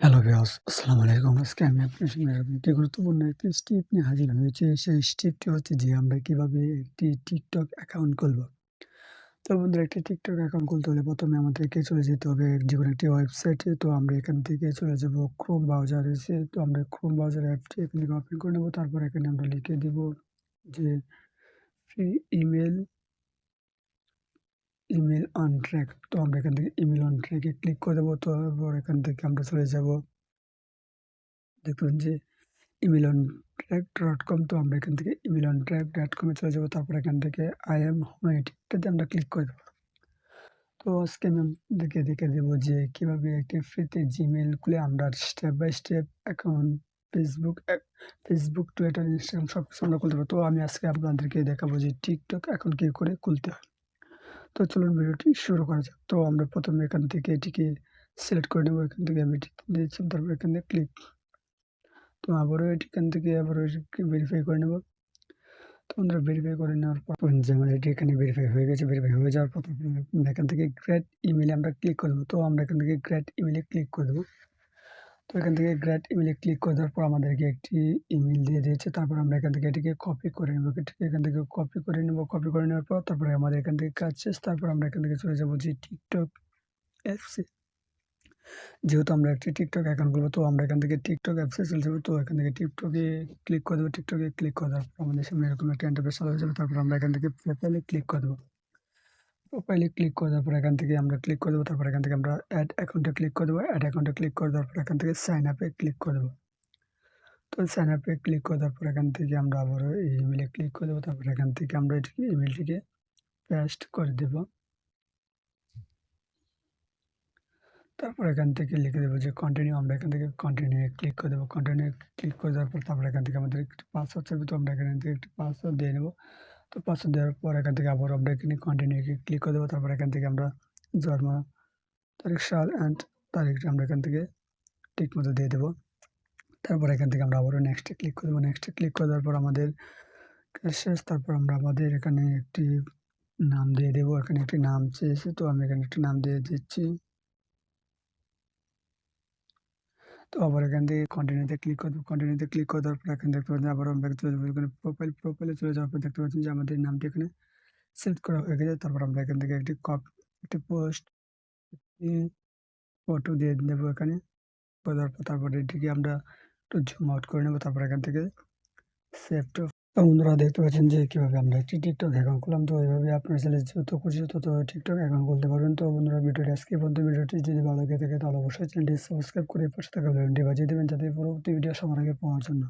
Hello viewers, আসসালামু আলাইকুম। আজকে আমি আপনার সামনে এরকম একটি গুরুত্বপূর্ণ একটি স্টেপ নিয়ে হাজির হয়েছি। সেই স্টেপটি হচ্ছে যে আমরা কিভাবে একটি TikTok অ্যাকাউন্ট খুলব। তো বন্ধুরা, একটি TikTok অ্যাকাউন্ট খুলতে হলে ১ম এ আমাদেরকে চলে যেতে হবে যেকোনো একটি ওয়েবসাইটে। তো আমরা এখান থেকে চলে যাব Chrome ব্রাউজারে এসে, তো আমরা Chrome ব্রাউজার অ্যাপটি এখান থেকে ওপেন করে নেব। তারপর এখানে আমরা লিখে দিব যে free email, email on track. তো আমরা এখান থেকে email on track A click করে দেব। তারপর এখান থেকে আমরা চলে যাব, দেখবেন যে imelontrack.com। তো আমরা এখান থেকে imelontrack.com এ চলে যাব। তারপর এখান থেকে I am humanity এটাতে আমরা ক্লিক করে দেব। তো আজকে আমি আপনাদেরকে দেখে দেব যে কিভাবে একটি ফ্রিতে Gmail খুলে আমরা step by step account Facebook, Twitter, Instagram সবকিছু আমরা খুলতে পারবো। তো আমি আজকে আপনাদেরকে দেখাবো যে TikTok অ্যাকাউন্ট কি করে খুলতে হয়। তো চলুন ভিডিওটি শুরু করা যাক। তো আমরা প্রথমে এখান থেকে এটিকে সিলেক্ট করে নেব। এখান থেকে আমি এটি দিয়েছি, তারপর এখানে ক্লিক। তো আবারও এখান থেকে আবারও এটিকে ভেরিফাই করে নেব। তো বন্ধুরা, ভেরিফাই করে নেওয়ার পর যেমন এটি এখানে ভেরিফাই হয়ে গেছে। ভেরিফাই হয়ে যাওয়ার পর আমরা এখান থেকে গ্রেট ইমেইলে আমরা ক্লিক করে দেবো। তো আমরা এখান থেকে গ্রেট ইমেইলে ক্লিক করে দেবো। তো এখান থেকে গ্রেট ইমেইলে ক্লিক করে দেওয়ার পর আমাদেরকে একটি ইমেইল দিয়ে দিয়েছে। তারপর আমরা এখান থেকে এটিকে কপি করে নেব। এটিকে এখান থেকে কপি করে নেব। কপি করে নেওয়ার পর তারপরে আমাদের এখান থেকে কাজ শেষ। তারপর আমরা এখান থেকে চলে যাবো যে TikTok অ্যাপসে। যেহেতু আমরা একটি TikTok অ্যাকাউন্ট খুলবো, তো আমরা এখান থেকে TikTok অ্যাপসে চলে যাবো। তো এখান থেকে TikTok-এ ক্লিক করে দেবো। TikTok-এ ক্লিক করে দেওয়ার পর আমাদের সামনে এরকম একটা ইন্টারফেস চালু হয়ে যাবে। তারপর আমরা এখান থেকে প্রোফাইলে ক্লিক করে দেবো। প্রোফাইলে ক্লিক করে দেওয়ার পর এখান থেকে আমরা ক্লিক করে দেবো। তারপর এখান থেকে আমরা অ্যাড অ্যাকাউন্টে ক্লিক করে দেবো। অ্যাড অ্যাকাউন্টে ক্লিক করে দেওয়ার পর এখান থেকে সাইন আপে ক্লিক করে দেবো। তো সাইন আপে ক্লিক করে দেওয়ার পর এখান থেকে আমরা আবারও এই ইমেইলে ক্লিক করে দেবো। তারপর এখান থেকে আমরা এটিকে ইমেইলটিকে পেস্ট করে দেবো। তারপর এখান থেকে লিখে দেবো যে কন্টিনিউ। আমরা এখান থেকে কন্টিনিউ এ ক্লিক করে দেবো। কন্টিনিউ ক্লিক করে দেওয়ার পর তারপর এখান থেকে আমাদের একটি পাসওয়ার্ড চাইবে। তো আমরা এখান থেকে একটি পাসওয়ার্ড দিয়ে নেব। তো পাসওয়ার্ড দেওয়ার পর এখান থেকে আবার আমরা এখানে কন্টিনিউ এ ক্লিক করে দেবো। তারপর এখান থেকে আমরা জন্ম তারিখ, সাল অ্যান্ড তারিখটা আমরা এখান থেকে ঠিকমতো দিয়ে দেবো। তারপর এখান থেকে আমরা আবারও নেক্সটে ক্লিক করে দেবো। নেক্সটে ক্লিক করে দেওয়ার পর আমাদের কাজ শেষ। তারপর আমরা আমাদের এখানে একটি নাম দিয়ে দেবো। এখানে একটি নাম চেয়েছে, তো আমি এখানে একটি নাম দিয়ে দিচ্ছি। তো আবার এখান থেকে কন্টিনিউতে ক্লিক করে দেবো। কন্টিনিউতে ক্লিক করে দেওয়ার পর এখানে দেখতে পাচ্ছেন আবার আমরা চলে যাবো এখানে প্রোফাইলে চলে যাওয়ার পর দেখতে পাচ্ছেন যে আমাদের নামটি এখানে সিলেক্ট করা হয়ে গেছে। তারপর আমরা এখান থেকে একটি পোস্ট ফটো দিয়ে দেবো এখানে। করে দেওয়ার পর তারপরে এটিকে আমরা একটু জুম আউট করে নেবো। তারপর এখান থেকে সেভ টু। তো বন্ধুরা, দেখতে পাচ্ছেন যে কিভাবে আমরা একটি TikTok অ্যাকাউন্ট খুললাম। তো এইভাবে আপনার ছেলে যত খুশি তত TikTok অ্যাকাউন্ট খুলতে পারবেন। তো বন্ধুরা, ভিডিওটি আজকে পর্যন্ত। ভিডিওটি যদি ভালো লেগে থাকে তাহলে অবশ্যই চ্যানেলটি সাবস্ক্রাইব করে পাশে থাকা বেল আইকনটি বাজিয়ে দেবেন, যাতে পরবর্তী ভিডিও সবার আগে পাওয়ার জন্য।